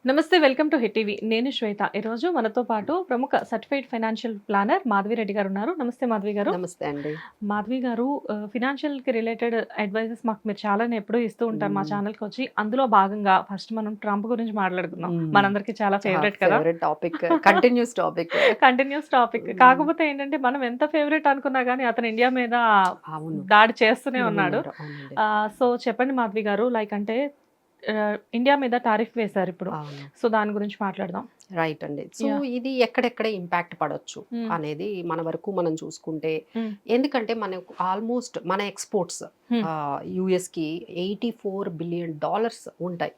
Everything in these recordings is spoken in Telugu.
నమస్తే, వెల్కమ్ టు హిట్ టీవీ. నేను శ్వేత. ఈరోజు మనతో పాటు ప్రముఖ certified financial planner Madhavi Reddy గారు ఉన్నారు. నమస్తే మాధవి గారు. నమస్తే అండి. మాధవి గారు, ఫినాన్షియల్‌కి రిలేటెడ్ అడ్వైజెస్ మాకు మీరు చాలానే ఎప్పుడూ ఇస్తూ ఉంటారు మా ఛానల్‌కి వచ్చి. అందులో భాగంగా ఫస్ట్ మనం ట్రంప్ గురించి మాట్లాడుకుందాం. మనందరికీ చాలా ఫేవరెట్ కదా! Favourite topic. Continuous topic. Continuous topic. కాకపోతే ఏంటంటే మనం ఎంత ఫేవరెట్ అనుకున్నా గానీ అతను ఇండియా మీద అవును. దాడి చేస్తూనే ఉన్నాడు. అవునండి. సో చెప్పండి మాధవి గారు, లైక్ అంటే ఇండియా మీద టారిఫ్ వేశారు ఇప్పుడు. అవును. సో దాని గురించి మాట్లాడదాం. రైట్ అండి. So Yeah. ఇది ఎక్కడెక్కడ ఇంపాక్ట్ పడొచ్చు Hmm. అనేది మన వరకు మనం చూసుకుంటే, Hmm. ఎందుకంటే మనకు ఆల్మోస్ట్ మన ఎక్స్పోర్ట్స్ Hmm. యుఎస్ కి $84 బిలియన్ ఉంటాయి.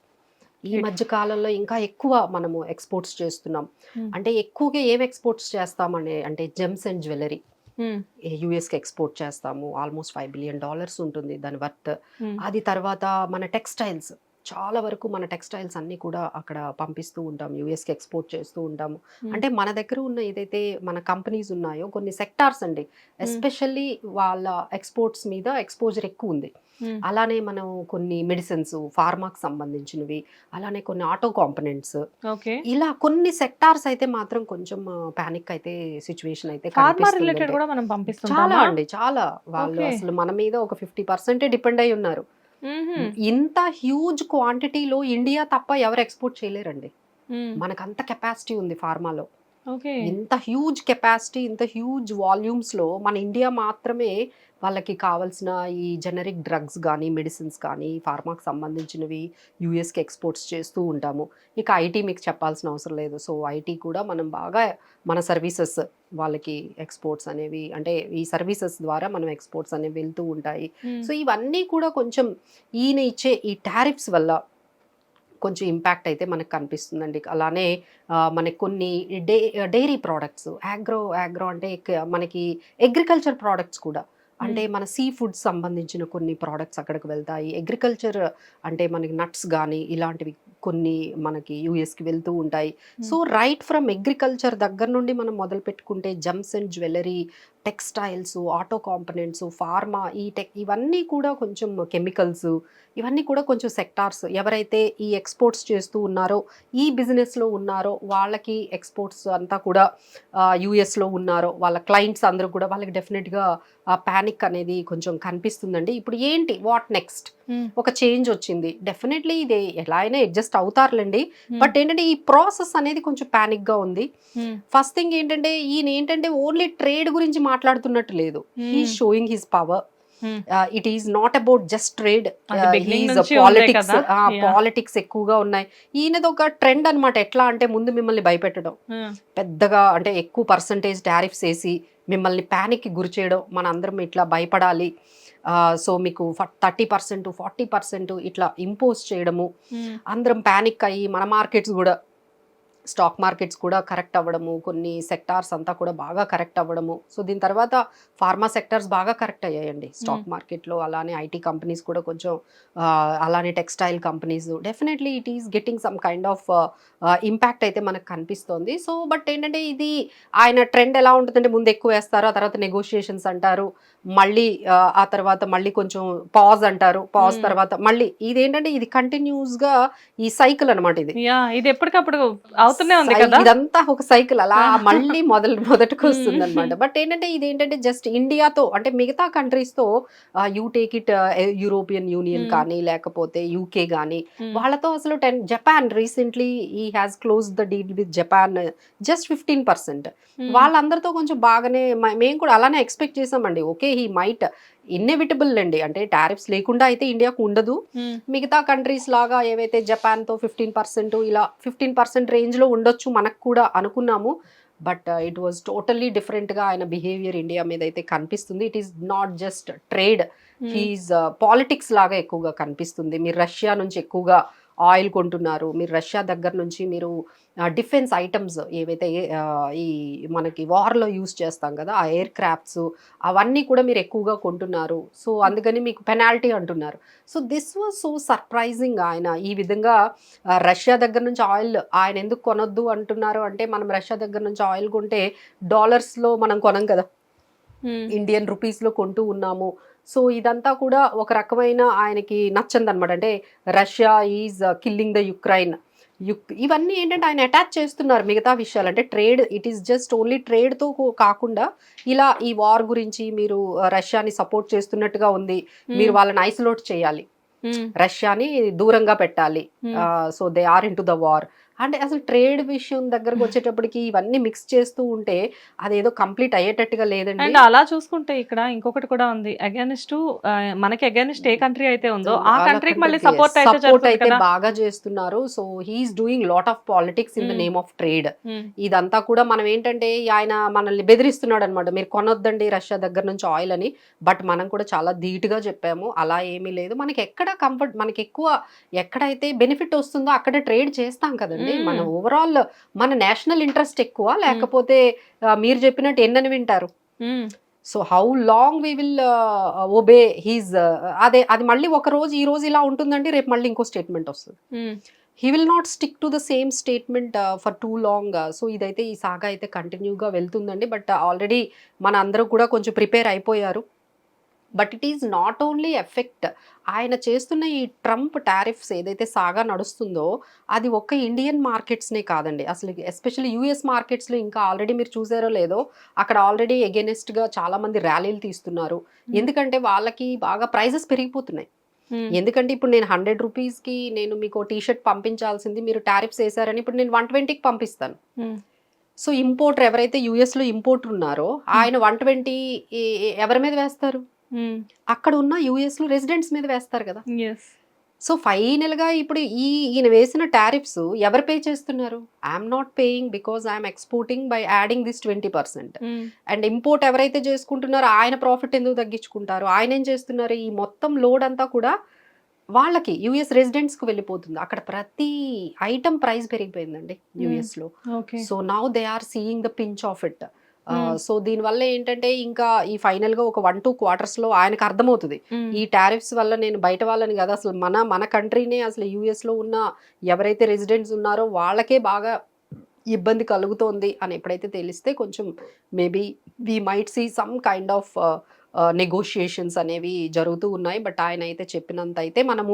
ఈ Right. మధ్య కాలంలో ఇంకా ఎక్కువ మనము ఎక్స్పోర్ట్స్ చేస్తున్నాం. Hmm. అంటే ఎక్కువగా ఏం ఎక్స్పోర్ట్స్ చేస్తామని అంటే జెమ్స్ అండ్ జ్యువెలరీ Hmm. యుఎస్కి ఎక్స్పోర్ట్ చేస్తాము. ఆల్మోస్ట్ $5 బిలియన్ ఉంటుంది దాని వర్త్. Hmm. అది తర్వాత మన టెక్స్టైల్స్, చాలా వరకు మన టెక్స్టైల్స్ అన్నీ కూడా అక్కడ పంపిస్తూ ఉంటాం, యుఎస్కి ఎక్స్పోర్ట్ చేస్తూ ఉంటాము. Hmm. అంటే మన దగ్గర ఉన్న ఏదైతే మన కంపెనీస్ ఉన్నాయో కొన్ని సెక్టార్స్ అండి, ఎస్పెషల్లీ వాళ్ళ ఎక్స్పోర్ట్స్ మీద ఎక్స్పోజర్ ఎక్కువ ఉంది. Hmm. అలానే మనం కొన్ని మెడిసిన్స్, ఫార్మాకి సంబంధించినవి, అలానే కొన్ని ఆటో కాంపనెంట్స్, ఓకే. ఇలా కొన్ని సెక్టార్స్ అయితే మాత్రం కొంచెం పానిక్ అయితే సిచ్యువేషన్ అయితే ఫార్మా రిలేటెడ్ కనిపిస్తుందండి. కూడా మనం చాలా పంపిస్తుంటామా? అండి, చాలా. వాళ్ళు Okay. అసలు మన మీద ఒక 50% డిపెండ్ అయి ఉన్నారు. Mhm. ఇంత హ్యూజ్ క్వాంటిటీలో ఇండియా తప్ప ఎవరు ఎక్స్పోర్ట్ చేయలేరండి. Hmm. మనకు అంత కెపాసిటీ ఉంది ఫార్మాలో. ఓకే. ఇంత హ్యూజ్ కెపాసిటీ, ఇంత హ్యూజ్ వాల్యూమ్స్లో మన ఇండియా మాత్రమే వాళ్ళకి కావాల్సిన ఈ జెనరిక్ డ్రగ్స్ కానీ, మెడిసిన్స్ కానీ, ఫార్మాకి సంబంధించినవి యుఎస్కి ఎక్స్పోర్ట్స్ చేస్తూ ఉంటాము. ఇక ఐటీ మీకు చెప్పాల్సిన అవసరం లేదు. సో ఐటీ కూడా మనం బాగా మన సర్వీసెస్ వాళ్ళకి ఎక్స్పోర్ట్స్ అనేవి, అంటే ఈ సర్వీసెస్ ద్వారా మనం ఎక్స్పోర్ట్స్ అనేవి వెళ్తూ ఉంటాయి. Hmm. సో ఇవన్నీ కూడా కొంచెం ఈయన ఇచ్చే ఈ టారిఫ్స్ వల్ల కొంచెం ఇంపాక్ట్ అయితే మనకు కనిపిస్తుందండి. అలానే మనకి కొన్ని డైరీ ప్రోడక్ట్స్, ఆగ్రో అంటే మనకి అగ్రికల్చర్ ప్రోడక్ట్స్ కూడా, అంటే మన సీ ఫుడ్స్ సంబంధించిన కొన్ని ప్రోడక్ట్స్ అక్కడికి వెళ్తాయి. అగ్రికల్చర్ అంటే మనకి నట్స్ కానీ ఇలాంటివి కొన్ని మనకి యూఎస్కి వెళ్తూ ఉంటాయి. సో రైట్ ఫ్రమ్ అగ్రికల్చర్ దగ్గర నుండి మనం మొదలు పెట్టుకుంటే gems and jewellery, textiles, auto components, pharma, ఇవన్నీ కూడా కొంచెం కెమికల్స్, ఇవన్నీ కూడా కొంచెం సెక్టార్స్ ఎవరైతే ఈ ఎక్స్పోర్ట్స్ చేస్తూ ఉన్నారో, ఈ బిజినెస్లో ఉన్నారో, వాళ్ళకి ఎక్స్పోర్ట్స్ అంతా కూడా యూఎస్లో ఉన్నారో వాళ్ళ క్లయింట్స్ అందరూ కూడా వాళ్ళకి డెఫినెట్గా పానిక్ అనేది కొంచెం కనిపిస్తుందండి. ఇప్పుడు ఏంటి, వాట్ నెక్స్ట్? ఒక చేంజ్ వచ్చింది, డెఫినెట్లీ ఇది ఎలా అయినా అడ్జస్ట్ అవుతారులేండి. బట్ ఏంటంటే ఈ ప్రాసెస్ అనేది కొంచెం పానిక్గా ఉంది. ఫస్ట్ థింగ్ ఏంటంటే ఈయన ఏంటంటే ఓన్లీ ట్రేడ్ గురించి మాట్లాడుతున్నట్టు లేదు. He showing his power. It is not about just trade, politics ఎక్కువగా ఉన్నాయి. ఈయనది ఒక ట్రెండ్ అనమాట. ఎట్లా అంటే ముందు మిమ్మల్ని భయపెట్టడం, పెద్దగా అంటే ఎక్కువ పర్సంటేజ్ టారిఫ్స్ వేసి మిమ్మల్ని ప్యానిక్కి గురి చేయడం, మన అందరం ఇట్లా భయపడాలి, సో మీకు 30%, 40% ఇట్లా ఇంపోజ్ చేయడము, అందరం ప్యానిక్ అయ్యి మన మార్కెట్స్ కూడా, స్టాక్ మార్కెట్స్ కూడా కరెక్ట్ అవ్వడము, కొన్ని సెక్టార్స్ అంతా కూడా బాగా కరెక్ట్ అవ్వడము. సో దీని తర్వాత ఫార్మా సెక్టార్స్ బాగా కరెక్ట్ అయ్యాయండి స్టాక్ మార్కెట్లో. అలానే ఐటీ కంపెనీస్ కూడా కొంచెం, అలానే textile companies, definitely it is getting some kind of impact అయితే మనకు కనిపిస్తోంది. సో బట్ ఏంటంటే ఇది ఆయన ట్రెండ్ ఎలా ఉంటుందంటే ముందు ఎక్కువ వేస్తారు, ఆ తర్వాత నెగోషియేషన్స్ అంటారు, మళ్ళీ ఆ తర్వాత మళ్ళీ కొంచెం పాజ్ అంటారు, పాజ్ తర్వాత మళ్ళీ, ఇదేంటంటే ఇది కంటిన్యూస్గా ఈ సైకిల్ అనమాట. ఇది ఎప్పటికప్పుడు అవుతూనే ఉంది కదా, ఇదంతా ఒక సైకిల్ అలా మళ్ళీ మొదటికి వస్తుంది అనమాట. బట్ ఏంటంటే ఇదేంటంటే జస్ట్ ఇండియాతో అంటే మిగతా కంట్రీస్తో, you take it European union కానీ లేకపోతే యూకే కానీ, వాళ్ళతో అసలు జపాన్ రీసెంట్లీ ఈ has close the deal with Japan just 15%. వాళ్ళందరితో కొంచెం బాగానే మేము కూడా అలానే ఎక్స్పెక్ట్ చేసామండి. ఓకే, హీ మైట్ ఇన్నెవిటబుల్ అండి, అంటే టారిఫ్స్ లేకుండా అయితే ఇండియాకు ఉండదు. మిగతా కంట్రీస్ లాగా ఏవైతే జపాన్తో 15%, ఇలా 15% రేంజ్లో ఉండొచ్చు మనకు కూడా అనుకున్నాము. బట్ ఇట్ వాజ్ టోటల్లీ డిఫరెంట్గా ఆయన బిహేవియర్ ఇండియా మీద అయితే కనిపిస్తుంది. It is not just trade, he is politics లాగా ఎక్కువగా కనిపిస్తుంది. మీరు రష్యా నుంచి ఎక్కువగా ఆయిల్ కొంటున్నారు, మీరు రష్యా దగ్గర నుంచి మీరు డిఫెన్స్ ఐటమ్స్ ఏవైతే ఈ మనకి వార్లో యూజ్ చేస్తాం కదా, ఆ ఎయిర్ క్రాఫ్ట్స్ అవన్నీ కూడా మీరు ఎక్కువగా కొంటున్నారు, సో అందుకని మీకు పెనాల్టీ అంటున్నారు. So this was so surprising. ఆయన ఈ విధంగా రష్యా దగ్గర నుంచి ఆయిల్ ఆయన ఎందుకు కొనొద్దు అంటున్నారు అంటే, మనం రష్యా దగ్గర నుంచి ఆయిల్ కొంటే డాలర్స్లో మనం కొనం కదా, ఇండియన్ రూపీస్లో కొంటూ ఉన్నాము. సో ఇదంతా కూడా ఒక రకమైన ఆయనకి నచ్చందనమాట. అంటే Russia is killing the Ukraine, ఇవన్నీ ఏంటంటే ఆయన అటాచ్ చేస్తున్నారు మిగతా విషయాలు. అంటే trade, it is just only ట్రేడ్తో కాకుండా ఇలా ఈ వార్ గురించి మీరు రష్యాని సపోర్ట్ చేస్తున్నట్టుగా ఉంది, మీరు వాళ్ళని ఐసోలేట్ చేయాలి, రష్యాని దూరంగా పెట్టాలి, so they are into the war అంటే అసలు ట్రేడ్ విషయం దగ్గరకు వచ్చేటప్పటికి ఇవన్నీ మిక్స్ చేస్తూ ఉంటే అదేదో కంప్లీట్ అయ్యేటట్టుగా లేదండి. అండ్ అలా చూసుకుంటే ఇక్కడ ఇంకొకటి కూడా ఉంది, అగైనిస్ట్ మనకి అగైనిస్ట్ ఏ కంట్రీ అయితే ఉందో ఆ కంట్రీకి మళ్ళీ సపోర్ట్ అయితే బాగా చేస్తున్నారు. So he is doing lot of politics in the name of trade. ఇదంతా కూడా మనం ఏంటంటే ఆయన మనల్ని బెదిరిస్తున్నాడు అనమాట, మీరు కొనొద్దండి రష్యా దగ్గర నుంచి ఆయిల్ అని. బట్ మనం కూడా చాలా ధీటుగా చెప్పాము అలా ఏమీ లేదు, మనకి ఎక్కడ కంఫర్ట్, మనకి ఎక్కువ ఎక్కడైతే బెనిఫిట్ వస్తుందో అక్కడ ట్రేడ్ చేస్తాం కదండి. మన ఓవరాల్ మన నేషనల్ ఇంట్రెస్ట్ ఎక్కువ, లేకపోతే మీరు చెప్పినట్టు ఎన్నని వింటారు. So how long we will obey his, అది మళ్ళీ ఒక రోజు ఈ రోజు ఇలా ఉంటుందండి, రేపు మళ్ళీ ఇంకో స్టేట్మెంట్ వస్తుంది. He will not stick to the same statement for two long. So ఇదైతే ఈ సాగా అయితే కంటిన్యూగా వెళ్తుందండి. బట్ ఆల్రెడీ మన అందరూ కూడా కొంచెం ప్రిపేర్ అయిపోయారు. But it is not only effect, ఆయన చేస్తున్న ఈ ట్రంప్ టారిఫ్స్ ఏదైతే సాగా నడుస్తుందో అది ఒక్క ఇండియన్ మార్కెట్స్నే కాదండి, అసలు ఎస్పెషల్లీ యూఎస్ మార్కెట్స్లో ఇంకా ఆల్రెడీ మీరు చూసారో లేదో అక్కడ ఆల్రెడీ ఎగెనిస్ట్గా చాలా మంది ర్యాలీలు తీస్తున్నారు. ఎందుకంటే వాళ్ళకి బాగా ప్రైజెస్ పెరిగిపోతున్నాయి. ఎందుకంటే ఇప్పుడు నేను 100 రూపీస్కి నేను మీకు టీ షర్ట్ పంపించాల్సింది మీరు టారిఫ్స్ వేసారని ఇప్పుడు నేను 120కి పంపిస్తాను. సో ఇంపోర్టర్ ఎవరైతే యూఎస్లో ఇంపోర్టర్ ఉన్నారో ఆయన 120 ఎవరి మీద వేస్తారు, అక్కడ ఉన్న యూఎస్ లో రెసిడెంట్స్ మీద వేస్తారు కదా. సో ఫైనల్ గా ఇప్పుడు ఈయన వేసిన టారిఫ్స్ ఎవరు పే చేస్తున్నారు? I'm not paying because I'm exporting by adding this 20%. And import ఎవరైతే చేసుకుంటున్నారో ఆయన ప్రాఫిట్ ఎందుకు తగ్గించుకుంటారు? ఆయన ఏం చేస్తున్నారు, ఈ మొత్తం లోడ్ అంతా కూడా వాళ్ళకి యుఎస్ రెసిడెంట్స్ కు వెళ్ళిపోతుంది. అక్కడ ప్రతి ఐటమ్ ప్రైస్ పెరిగిపోయిందండి యుఎస్ లో. So now they are seeing the pinch of it. So దీనివల్ల ఏంటంటే ఇంకా ఈ ఫైనల్ గా ఒక 1-2 quarters లో ఆయనకు అర్థమవుతుంది ఈ టారిఫ్స్ వల్ల నేను బయట వాళ్ళని కదా, అసలు మన కంట్రీనే అసలు యుఎస్ లో ఉన్న ఎవరైతే రెసిడెంట్స్ ఉన్నారో వాళ్ళకే బాగా ఇబ్బంది కలుగుతోంది అని ఎప్పుడైతే తెలిస్తే కొంచెం maybe we might see some kind of negotiations అనేవి జరుగుతూ ఉన్నాయి. బట్ ఆయన అయితే చెప్పినంత అయితే మనం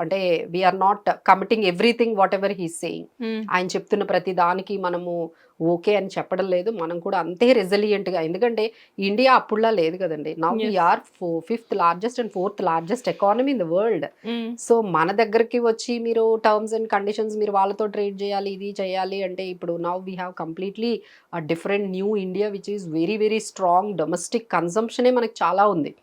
అంటే we are not committing everything whatever he's saying. ఆయన చెప్తున్న ప్రతి దానికి మనము ఓకే అని చెప్పడం లేదు, మనం కూడా అంతే రెసిలియంట్ గా. ఎందుకంటే ఇండియా అప్పుడులా లేదు కదండి. Now we are 5th largest and 4th largest economy in the world. So మన దగ్గరికి వచ్చి మీరు టర్మ్స్ అండ్ కండిషన్స్ మీరు వాళ్ళతో ట్రేడ్ చేయాలి, ఇది చేయాలి అంటే ఇప్పుడు now we have completely different new India which is very very strong. Domestic కన్సంప్షనే మనకి చాలా ఉంది.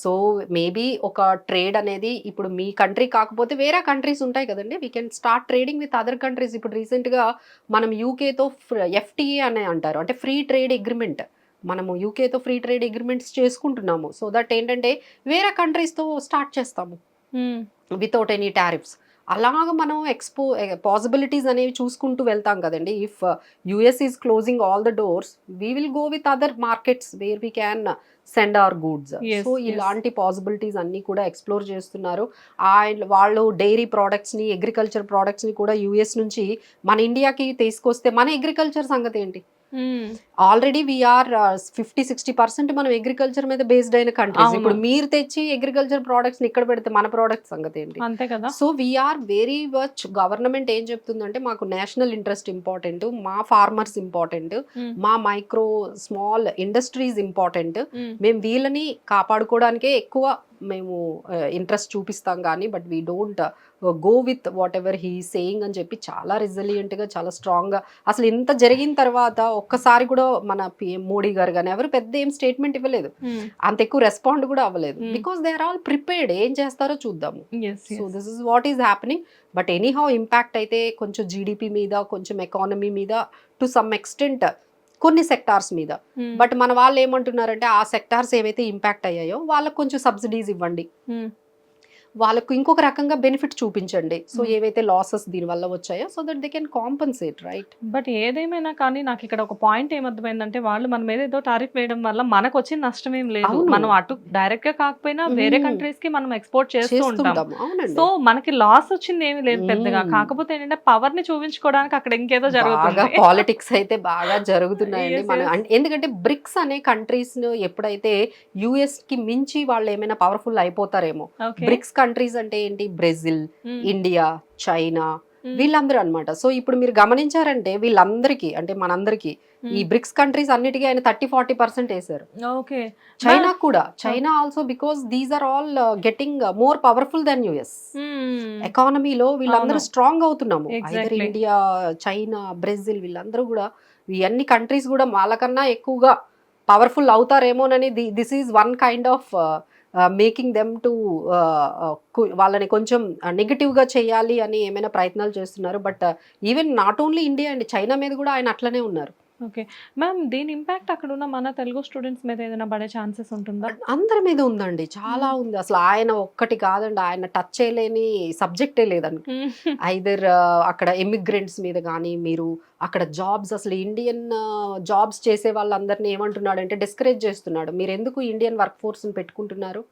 సో మేబీ ఒక ట్రేడ్ అనేది ఇప్పుడు మీ కంట్రీ కాకపోతే వేరే కంట్రీస్ ఉంటాయి కదండి, we can start trading with other countries. ఇప్పుడు రీసెంట్గా మనం యూకేతో FTA అనే అంటారు, అంటే ఫ్రీ ట్రేడ్ అగ్రిమెంట్, మనము యూకేతో ఫ్రీ ట్రేడ్ అగ్రిమెంట్స్ చేసుకుంటున్నాము. సో దట్ ఏంటంటే వేరే కంట్రీస్తో స్టార్ట్ చేస్తాము వితౌట్ ఎనీ టారిఫ్స్. అలాగ మనం పాసిబిలిటీస్ అనేవి చూసుకుంటూ వెళ్తాం కదండి. If US is closing all the doors we will go with other markets where we can send hour goods. So ఇలాంటి పాసిబిలిటీస్ అన్ని కూడా ఎక్స్ప్లోర్ చేస్తున్నారు. వాళ్ళు డైరీ ప్రోడక్ట్స్ని, అగ్రికల్చర్ ప్రోడక్ట్స్ని కూడా యుఎస్ నుంచి మన ఇండియాకి తీసుకొస్తే మన అగ్రికల్చర్ సంగతి ఏంటి? ఆల్రెడీ వీఆర్ 50-60% మనం అగ్రికల్చర్ మీద బేస్డ్ అయిన కంట్రీస్. ఇప్పుడు మీరు తెచ్చి అగ్రికల్చర్ ప్రోడక్ట్స్ ఇక్కడ పెడితే మన ప్రోడక్ట్ సంగతి ఏంటి? అంతే కదా. So we are very much, government ఏం చెప్తుందంటే మాకు నేషనల్ ఇంట్రెస్ట్ ఇంపార్టెంట్, మా ఫార్మర్స్ ఇంపార్టెంట్, మా మైక్రో స్మాల్ ఇండస్ట్రీస్ ఇంపార్టెంట్, మేము వీళ్ళని కాపాడుకోవడానికే ఎక్కువ మేము ఇంట్రెస్ట్ చూపిస్తాం కానీ but we don't go with whatever he saying అని చెప్పి చాలా రెసిలియంట్గా, చాలా స్ట్రాంగ్గా. అసలు ఇంత జరిగిన తర్వాత ఒక్కసారి కూడా మన పిఎం మోడీ గారు కానీ ఎవరు పెద్ద ఏం స్టేట్మెంట్ ఇవ్వలేదు, అంత ఎక్కువ రెస్పాండ్ కూడా అవ్వలేదు. Because they are all prepared, ఏం చేస్తారో చూద్దాము. So this is what is happening. But anyhow impact అయితే కొంచెం జీడిపి మీద, కొంచెం ఎకానమీ మీద, టు సమ్ ఎక్స్టెంట్ కొన్ని సెక్టార్స్ మీద. బట్ మన వాళ్ళు ఏమంటున్నారంటే ఆ సెక్టార్స్ ఏవైతే ఇంపాక్ట్ అయ్యాయో వాళ్ళకు కొంచెం సబ్సిడీస్ ఇవ్వండి, వాళ్ళకు ఇంకొక రకంగా బెనిఫిట్ చూపించండి. సో ఏవైతే లాసెస్ దీనివల్ల వచ్చాయో so that they can compensate, right? But ఏదేమైనా కానీ నాకు ఇక్కడ ఒక పాయింట్ ఏమర్థమైందంటే వాళ్ళు మన మీద ఏదో టారిఫ్ వేయడం వల్ల మనకు వచ్చిన నష్టం ఏం లేదు. మనం అటు డైరెక్ట్ గా కాకపోయినా వేరే కంట్రీస్ కి మనం ఎక్స్పోర్ట్ చేస్తూ ఉంటాం. సో మనకి లాస్ వచ్చింది ఏమి లేదు పెద్దగా. కాకపోతే ఏంటంటే పవర్ ని చూపించుకోవడానికి అక్కడ ఇంకేదో జరుగుతుంది. పాలిటిక్స్ అయితే బాగా జరుగుతున్నాయండి మన. ఎందుకంటే బ్రిక్స్ అనే కంట్రీస్ ఎప్పుడైతే యుఎస్ కి మించి వాళ్ళు ఏమైనా పవర్ఫుల్ అయిపోతారేమో, బ్రిక్స్ కంట్రీస్ అంటే ఏంటి, బ్రెజిల్, ఇండియా, చైనా, వీళ్ళందరూ అన్నమాట. సో ఇప్పుడు మీరు గమనించారంటే వీళ్ళందరికీ అంటే మనందరికీ ఈ బ్రిక్స్ కంట్రీస్ అన్నిటికీ ఆయన 30-40% వేశారు. ఓకే. చైనా కూడా, China also, because these are all getting more powerful then US ఎకానమీలో. వీళ్ళందరూ స్ట్రాంగ్ అవుతున్నాము. ఐదర్ ఇండియా, చైనా, బ్రెజిల్, వీళ్ళందరూ కూడా ఈ అన్ని కంట్రీస్ కూడా వాళ్ళకన్నా ఎక్కువగా పవర్ఫుల్ అవుతారేమోనని this is one kind of making them to వాళ్ళని కొంచెం నెగిటివ్గా చేయాలి అని ఏమైనా ప్రయత్నాలు చేస్తున్నారు. But even not only India అండి, చైనా మీద కూడా ఆయన అట్లనే ఉన్నారు. ఓకే మ్యామ్, దీని ఇంపాక్ట్ అక్కడ ఉన్న మన తెలుగు స్టూడెంట్స్ మీద ఏదైనా పడే ఛాన్సెస్ ఉంటుందా? అందరి మీద ఉందండి, చాలా ఉంది. అసలు ఆయన ఒక్కటి కాదండి, ఆయన టచ్ చేయలేని సబ్జెక్టే లేదండి. ఐదర్ అక్కడ ఎమిగ్రెంట్స్ మీద కానీ, మీరు అక్కడ జాబ్స్, అసలు ఇండియన్ జాబ్స్ చేసే వాళ్ళందరినీ ఏమంటున్నాడు అంటే డిస్కరేజ్ చేస్తున్నాడు. మీరు ఎందుకు ఇండియన్ వర్క్ ఫోర్స్ని పెట్టుకుంటున్నారు,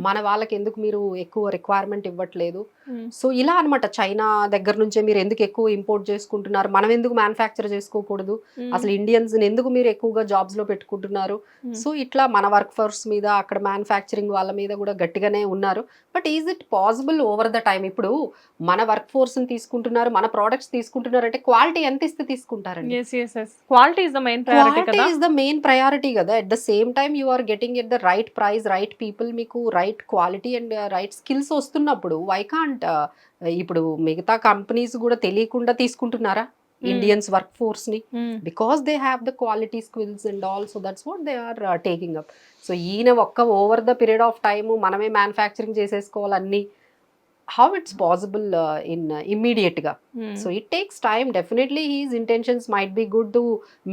మన వాళ్ళకి ఎందుకు మీరు ఎక్కువ రిక్వైర్మెంట్ ఇవ్వట్లేదు. సో ఇలా అనమాట, చైనా దగ్గర నుంచే మీరు ఎందుకు ఎక్కువ ఇంపోర్ట్ చేసుకుంటున్నారు, మనం ఎందుకు మ్యానుఫ్యాక్చర్ చేసుకోకూడదు, అసలు ఇండియన్స్ ఎందుకు మీరు ఎక్కువగా జాబ్స్ లో పెట్టుకుంటున్నారు. సో ఇట్లా మన వర్క్ ఫోర్స్ మీద, అక్కడ మ్యానుఫ్యాక్చరింగ్ వాళ్ళ మీద కూడా గట్టిగానే ఉన్నారు. But is it possible over the time? ఇప్పుడు మన వర్క్ ఫోర్స్ ని తీసుకుంటున్నారు, మన ప్రోడక్ట్స్ తీసుకుంటున్నారు అంటే క్వాలిటీ ఎంత ఇస్తే తీసుకుంటారండి? Quality is the main priority కదా. ఈజ్ ద మెయిన్ ప్రయారిటీ కదా. At the same time you are getting at the right price, right people, మీకు right quality and right skills వస్తున్నప్పుడు వై కాంట్? ఇప్పుడు మిగతా కంపెనీస్ కూడా తెలియకుండా తీసుకుంటున్నారా ఇండియన్స్ వర్క్ ఫోర్స్ ని? Because they have the quality skills and all, so that's what they are taking up. సో ఈయన ఒక్క over the period of time మనమే మ్యానుఫ్యాక్చరింగ్ చేసేసుకోవాలి అన్ని, how it's possible in immediate ga. So it takes time. Definitely his intentions might be good to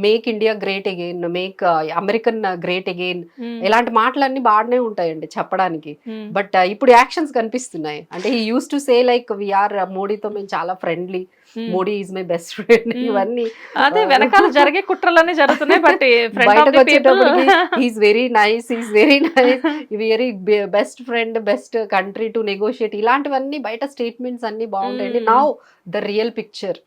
make India great again, make American great again. ఇలాంటి మాటలన్నీ బాగానే ఉంటాయండి చెప్పడానికి. బట్ ఇప్పుడు యాక్షన్స్ కనిపిస్తున్నాయి. అంటే he used to say like we are మోడీతో మేము చాలా friendly, Modi is my best friend, ఇవన్నీ అదే వెనకాల జరిగే కుట్రలన్నీ జరుగుతున్నాయి. బట్ బయటకు వచ్చేటప్పటికి is very nice, very best friend, best country to negotiate, ఇలాంటివన్నీ బయట స్టేట్మెంట్స్ అన్ని బాగుంటాయండి. Now the real picture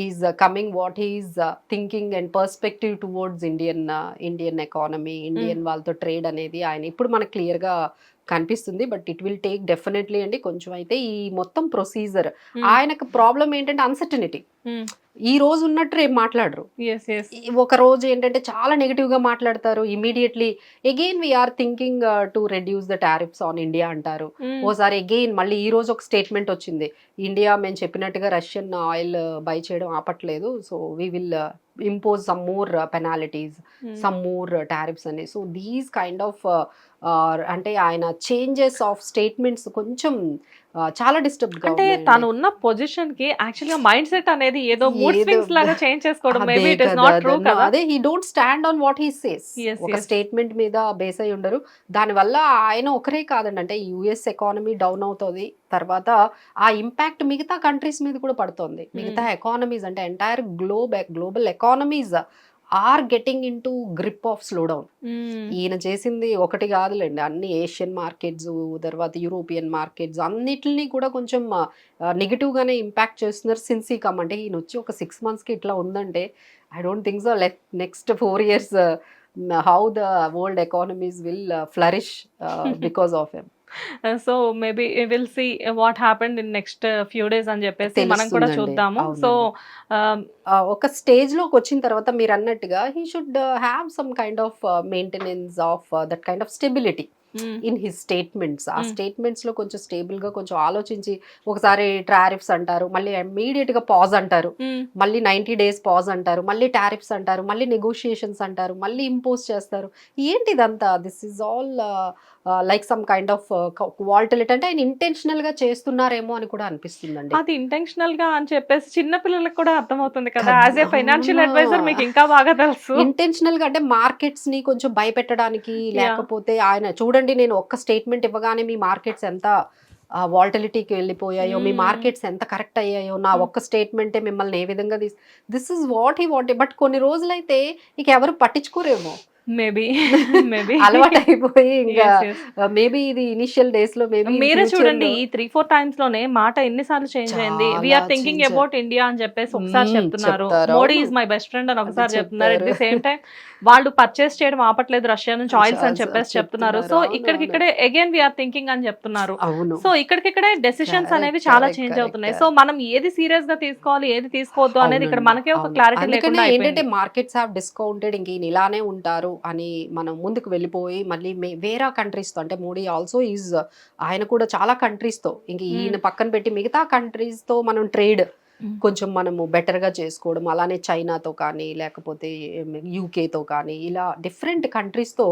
is coming, what is thinking and perspective towards Indian economy, Indian వాళ్ళతో ట్రేడ్ అనేది ఆయన ఇప్పుడు మనకు క్లియర్ గా కనిపిస్తుంది. But it will take definitely అండి కొంచెం. అయితే ఈ మొత్తం ప్రొసీజర్ ఆయనకు ప్రాబ్లం ఏంటంటే అన్సర్టనిటీ. ఈ రోజు ఉన్నట్టు రేపు మాట్లాడరు. ఒక రోజు ఏంటంటే చాలా నెగిటివ్ గా మాట్లాడతారు, immediately again we are thinking to reduce the tariffs on India అంటారు. ఓసారి అగైన్ మళ్ళీ ఈ రోజు ఒక స్టేట్మెంట్ వచ్చింది, ఇండియా మేము చెప్పినట్టుగా రష్యన్ ఆయిల్ బై చేయడం ఆపట్లేదు, so we will impose some more penalties, some more tariffs అని. సో దీస్ కైండ్ ఆఫ్ అంటే ఆయన చేంజెస్ ఆఫ్ స్టేట్మెంట్స్ కొంచెం చాలా డిస్టర్బ్ గా, అంటే తను ఉన్న పొజిషన్ కి యాక్చువల్ గా మైండ్ సెట్ అనేది ఏదో మూడ్ స్వింగ్స్ లాగా చేంజ్ చేసుకోవడం maybe it is not true కదా. అదే he don't stand on what he says, ఒక స్టేట్మెంట్ మీద బేస్ అయి ఉండరు. దాని వల్ల ఆయన ఒకరే కాదండి, అంటే యుఎస్ ఎకానమీ డౌన్ అవుతుంది, తర్వాత ఆ ఇంపాక్ట్ మిగతా కంట్రీస్ మీద కూడా పడుతుంది. మిగతా ఎకానమీస్ అంటే entire global economies are getting into grip of slow down. ఈయన చేసింది ఒకటి కాదులేండి, అన్ని ఏషియన్ మార్కెట్స్, తర్వాత యూరోపియన్ మార్కెట్స్ అన్నిటిని కూడా కొంచెం నెగిటివ్ గానే ఇంపాక్ట్ చేస్తున్నారు సిన్స్ ఈ కమ్. అంటే ఈయన వచ్చి ఒక 6 months కి ఇట్లా ఉందంటే I don't think so next 4 years how the world economies will flourish because of him. So maybe will see what happened in next few days అని చెప్పేసి మనం కూడా చూద్దాము. సో ఒక స్టేజ్ లోకి వచ్చిన తర్వాత మీరు అన్నట్టుగా he should have some kind of maintenance of that kind of stability in his statements. ఆ స్టేట్మెంట్స్ లో కొంచెం స్టేబుల్ గా కొంచెం ఆలోచించి, ఒకసారి టారిఫ్స్ అంటారు, మళ్ళీ ఇమీడియట్ గా పాజ్ అంటారు, మళ్ళీ 90 days పాజ్ అంటారు, మళ్ళీ టారిఫ్స్ అంటారు, మళ్ళీ నెగోషియేషన్స్ అంటారు, మళ్ళీ ఇంపోజ్ చేస్తారు. ఏంటి ఇదంతా? This is all like some kind of volatility. అంటే ఆయన ఇంటెన్షనల్ గా చేస్తున్నారేమో అని కూడా అనిపిస్తుందండి. అది ఇంటెన్షనల్ గా అని చెప్పేసి చిన్న పిల్లలకు కూడా అర్థమవుతుంది కదా. యాజ్ ఏ ఫైనాన్షియల్ అడ్వైజర్ మీకు ఇంకా బాగా తెలుసు. ఇంటెన్షనల్ గా అంటే మార్కెట్స్ ని కొంచెం భయపెట్టడానికి, లేకపోతే ఆయన చూడండి నేను ఒక్క స్టేట్మెంట్ ఇవ్వగానే మీ మార్కెట్స్ ఎంత వాల్టిలిటీకి వెళ్ళిపోయాయో, మీ మార్కెట్స్ ఎంత కరెక్ట్ అయ్యాయో, నా ఒక్క స్టేట్మెంటే మిమ్మల్ని ఏ విధంగా this is what he wanted. But కొన్ని రోజులైతే ఇక ఎవరు పట్టించుకోరేమో, మేబీ అలవాటు అయిపోయి ఇంకా మేబీ ఇది ఇనిషియల్ డేస్ లో మేబీ మీరే చూడండి ఈ 3-4 టైమ్స్ లోనే మాట ఎన్నిసార్లు చేంజ్ అయింది. వీఆర్ థింకింగ్ అబౌట్ ఇండియా అని చెప్పేసి ఒకసారి చెప్తున్నారు, Modi is my best friend అని ఒకసారి చెప్తున్నారు. అట్ ది సేమ్ టైం వాళ్ళు పర్చేస్ చేయడం ఆపట్లేదు రష్యా నుంచి ఆయిల్స్ అని చెప్పేసి చెప్తున్నారు. సో ఇక్కడికిక్కడే అగైన్ వీఆర్ థింకింగ్ అని చెప్తున్నారు. సో ఇక్కడికిక్కడే డెసిషన్స్ అనేవి చాలా చేంజ్ అవుతున్నాయి. సో మనం ఏది సీరియస్ గా తీసుకోవాలి ఏది తీసుకోవద్దు అనేది ఇక్కడ మనకే ఒక క్లారిటీ లేకుండా ఏంటంటే మార్కెట్స్ హావ్ డిస్కౌంటెడ్, ఇంక ఈయన ఇలానే ఉంటారు అని మనం ముందుకు వెళ్ళిపోయి మళ్ళీ వేరే కంట్రీస్ తో, అంటే మోడీ ఆల్సో ఈజ్ ఆయన కూడా చాలా కంట్రీస్ తో, ఇంక ఈయన పక్కన పెట్టి మిగతా కంట్రీస్ తో మనం ట్రేడ్ కొంచెం మనము బెటర్గా చేసుకోవడం, అలానే చైనాతో కానీ లేకపోతే యూకేతో కానీ ఇలా డిఫరెంట్ కంట్రీస్తో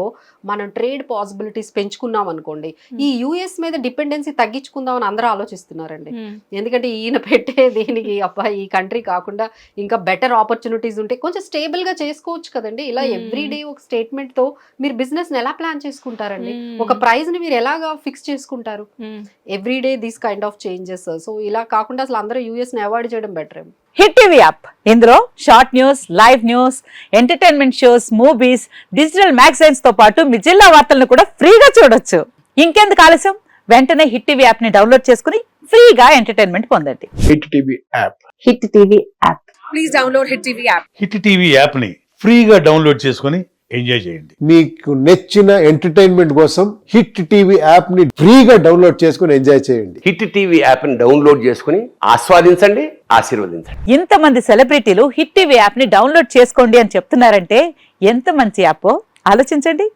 మనం ట్రేడ్ పాసిబిలిటీస్ పెంచుకున్నాం అనుకోండి, ఈ యుఎస్ మీద డిపెండెన్సీ తగ్గించుకుందామని అందరూ ఆలోచిస్తున్నారండి. ఎందుకంటే ఈయన పెట్టే దీనికి అబ్బా ఈ కంట్రీ కాకుండా ఇంకా బెటర్ ఆపర్చునిటీస్ ఉంటే కొంచెం స్టేబుల్గా చేసుకోవచ్చు కదండి. ఇలా ఎవ్రీడే ఒక స్టేట్మెంట్తో మీరు బిజినెస్ని ఎలా ప్లాన్ చేసుకుంటారండి? ఒక ప్రైస్ని మీరు ఎలాగా ఫిక్స్ చేసుకుంటారు? Everyday these kind of changes. So ఇలా కాకుండా అసలు అందరూ యూఎస్ని అవాయిడ్ చేయడం బెటర్. హిట్ టీవీ యాప్, ఇందులో short news, live news, entertainment shows, movies, digital magazines తో పాటు మీ జిల్లా వార్తలను కూడా ఫ్రీగా చూడొచ్చు. ఇంకెందుకు ఆలస్యం, వెంటనే హిట్ టీవీ యాప్ ని డౌన్లోడ్ చేసుకుని ఫ్రీగా ఎంటర్టైన్మెంట్ పొందండి. Hit TV app, hit TV app, please download hit TV app. Hit TV app ని ఫ్రీగా డౌన్లోడ్ చేసుకుని ఎంజాయ్ చేయండి. మీకు నచ్చిన ఎంటర్టైన్మెంట్ కోసం హిట్ టీవీ యాప్ ని ఫ్రీగా డౌన్లోడ్ చేసుకుని ఎంజాయ్ చేయండి. హిట్ టీవీ యాప్ ని డౌన్లోడ్ చేసుకుని ఆస్వాదించండి, ఆశీర్వదించండి. ఇంతమంది సెలబ్రిటీలు హిట్ టీవీ యాప్ ని డౌన్లోడ్ చేసుకోండి అని చెప్తున్నారంటే ఎంత మంచి యాప్ ఆలోచించండి.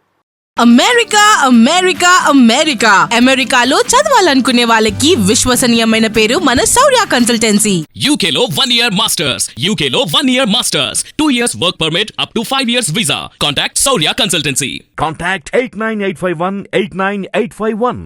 అమెరికా అమెరికా అమెరికా అమెరికాలో చదవాలనుకునే వాళ్ళకి విశ్వసనీయమైన పేరు మన శౌర్య కన్సల్టెన్సీ. UK లో 1 year masters, UK లో 1 year masters, 2 years work permit up to 5 years visa. Contact Saurya Consultancy. Contact 89851 89851.